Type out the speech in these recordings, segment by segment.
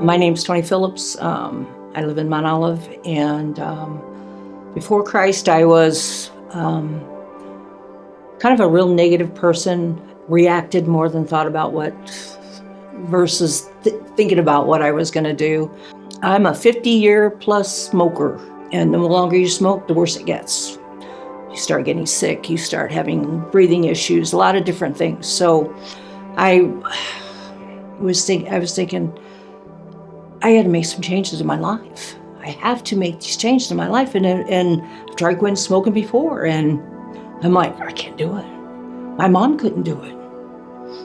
My name's Toni Phillips. I live in Mount Olive, and before Christ, I was kind of a real negative person, reacted more than thought about what, versus thinking about what I was going to do. I'm a 50-year-plus smoker, and the longer you smoke, the worse it gets. You start getting sick, you start having breathing issues, a lot of different things. So I was thinking, I had to make some changes in my life. I have to make these changes in my life. And I've tried quitting smoking before, and I'm like, I can't do it. My mom couldn't do it.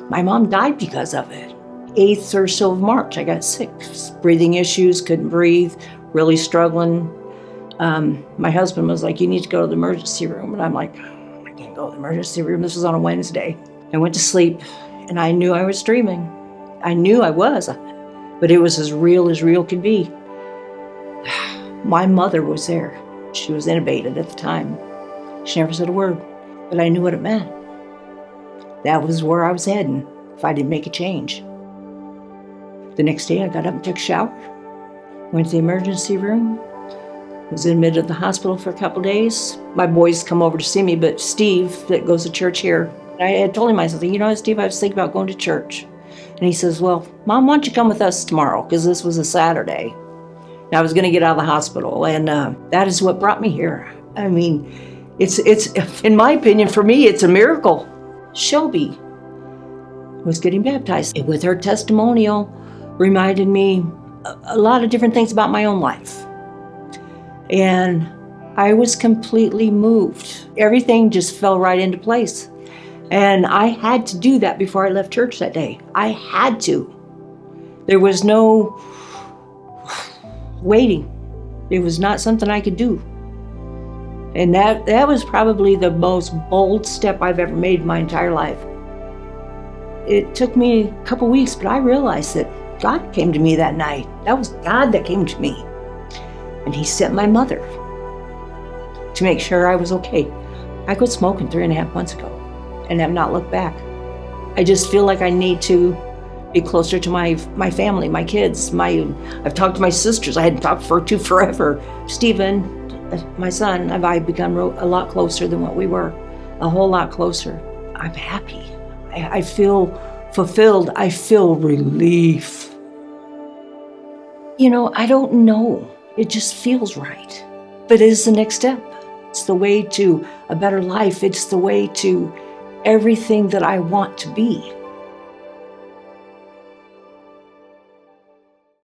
My mom died because of it. 8th or so of March, I got sick. Breathing issues, couldn't breathe, really struggling. My husband was like, you need to go to the emergency room. And I'm like, I can't go to the emergency room. This was on a Wednesday. I went to sleep, and I knew I was dreaming. I knew I was, but it was as real could be. My mother was there. She was intubated at the time. She never said a word, but I knew what it meant. That was where I was heading if I didn't make a change. The next day I got up and took a shower, went to the emergency room, was admitted to the hospital for a couple days. My boys come over to see me, but Steve, that goes to church here, I had told him, I said, you know, Steve, I was thinking about going to church. And he says, well, Mom, why don't you come with us tomorrow? Because this was a Saturday. And I was going to get out of the hospital, and that is what brought me here. I mean, it's in my opinion, for me, it's a miracle. Shelby was getting baptized. With her testimonial, reminded me a lot of different things about my own life. And I was completely moved. Everything just fell right into place. And I had to do that before I left church that day. I had to. There was no waiting. It was not something I could do. And that was probably the most bold step I've ever made in my entire life. It took me a couple weeks, but I realized that God came to me that night. That was God that came to me. And He sent my mother to make sure I was okay. I quit smoking 3.5 months ago and have not looked back. I just feel like I need to be closer to my family, my kids. I've talked to my sisters. I hadn't talked to forever. Stephen, my son, I've become a lot closer than what we were, a whole lot closer. I'm happy. I feel fulfilled. I feel relief. You know, I don't know. It just feels right. But it is the next step. It's the way to a better life. It's the way to everything that I want to be.